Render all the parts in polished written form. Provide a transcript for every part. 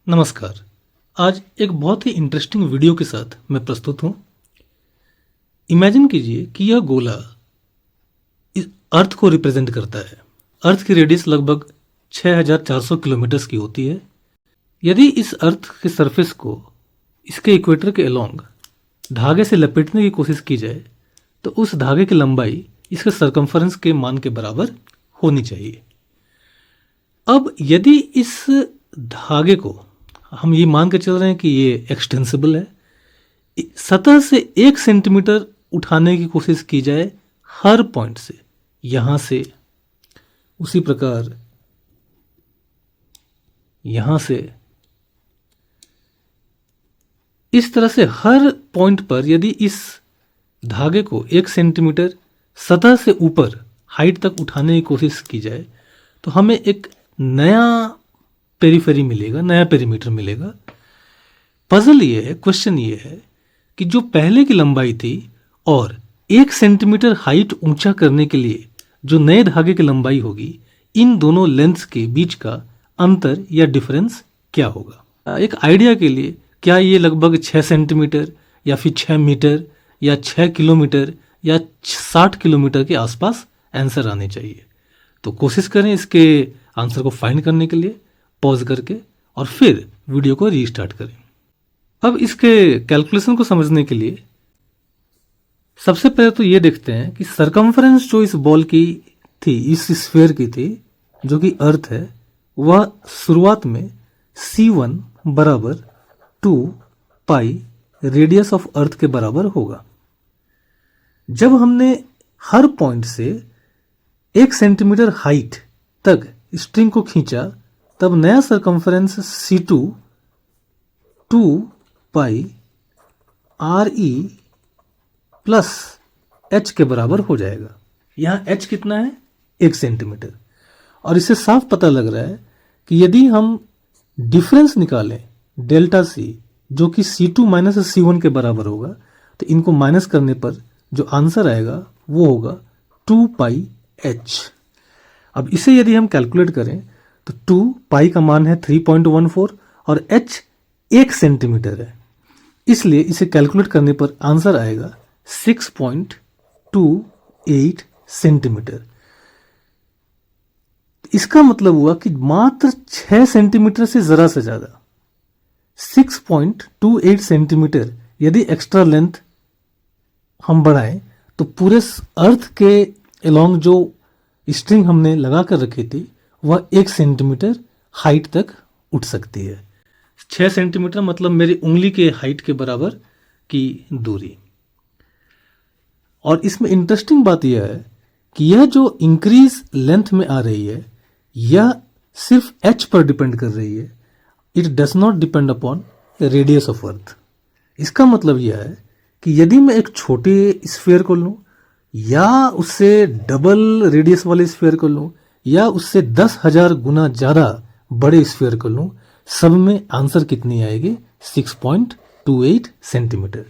नमस्कार। आज एक बहुत ही इंटरेस्टिंग वीडियो के साथ मैं प्रस्तुत हूँ। इमेजिन कीजिए कि यह गोला इस अर्थ को रिप्रेजेंट करता है। अर्थ की रेडियस लगभग 6400 किलोमीटर्स की होती है। यदि इस अर्थ के सरफेस को इसके इक्वेटर के अलोंग धागे से लपेटने की कोशिश की जाए तो उस धागे की लंबाई इसके सरकमफरेंस के मान के बराबर होनी चाहिए। अब यदि इस धागे को हम ये मान के चल रहे हैं कि ये एक्सटेंसिबल है, सतह से 1 सेंटीमीटर उठाने की कोशिश की जाए हर पॉइंट से, यहां से, उसी प्रकार यहां से, इस तरह से हर पॉइंट पर यदि इस धागे को 1 सेंटीमीटर सतह से ऊपर हाइट तक उठाने की कोशिश की जाए तो हमें एक नया पेरीफेरी मिलेगा, नया पेरीमीटर मिलेगा। पजल ये है, क्वेश्चन ये है कि जो पहले की लंबाई थी और 1 सेंटीमीटर हाइट ऊंचा करने के लिए जो नए धागे की लंबाई होगी, इन दोनों लेंथ्स के बीच का अंतर या डिफरेंस क्या होगा। एक आइडिया के लिए, क्या ये लगभग 6 सेंटीमीटर या फिर 6 मीटर या 6 किलोमीटर या 60 किलोमीटर के आसपास आंसर आने चाहिए। तो कोशिश करें इसके आंसर को फाइंड करने के लिए, पॉज करके और फिर वीडियो को रीस्टार्ट करें। अब इसके कैलकुलेशन को समझने के लिए सबसे पहले तो ये देखते हैं कि सरकमफरेंस जो इस बॉल की थी, इस स्फीयर की थी, जो कि अर्थ है, वह शुरुआत में C1 बराबर 2 पाई रेडियस ऑफ अर्थ के बराबर होगा। जब हमने हर पॉइंट से 1 सेंटीमीटर हाइट तक स्ट्रिंग को खींचा तब नया सरकमफरेंस C2 2 पाई RE प्लस H के बराबर हो जाएगा। यहां H कितना है? 1 सेंटीमीटर। और इससे साफ पता लग रहा है कि यदि हम डिफरेंस निकालें डेल्टा C, जो कि C2 माइनस C1 के बराबर होगा, तो इनको माइनस करने पर जो आंसर आएगा वो होगा 2 पाई H। अब इसे यदि हम कैलकुलेट करें तो 2 पाई का मान है 3.14 और H 1 सेंटीमीटर है, इसलिए इसे कैलकुलेट करने पर आंसर आएगा 6.28 सेंटीमीटर। इसका मतलब हुआ कि मात्र 6 सेंटीमीटर से जरा से ज्यादा 6.28 सेंटीमीटर यदि एक्स्ट्रा लेंथ हम बढ़ाएं तो पूरे अर्थ के अलोंग जो स्ट्रिंग हमने लगा कर रखी थी वह 1 सेंटीमीटर हाइट तक उठ सकती है। 6 सेंटीमीटर मतलब मेरी उंगली के हाइट के बराबर की दूरी। और इसमें इंटरेस्टिंग बात यह है कि यह जो इंक्रीज लेंथ में आ रही है यह सिर्फ H पर डिपेंड कर रही है। It does not depend upon radius of earth. इसका मतलब यह है कि यदि मैं एक छोटे स्फीयर को लूं या उससे डबल रेडियस वाले स्फीयर को लूं या उससे 10,000 गुना ज्यादा बड़े स्फीयर को लूं, सब में आंसर कितनी आएगी? 6.28 सेंटीमीटर।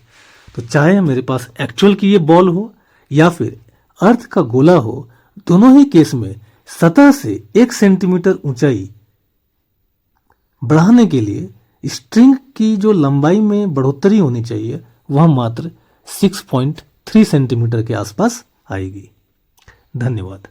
तो चाहे मेरे पास एक्चुअल की ये बॉल हो या फिर अर्थ का गोला हो, दोनों ही केस में सतह से 1 सेंटीमीटर ऊंचाई बढ़ाने के लिए स्ट्रिंग की जो लंबाई में बढ़ोतरी होनी चाहिए वह मात्र 6.3 सेंटीमीटर के आसपास आएगी। धन्यवाद।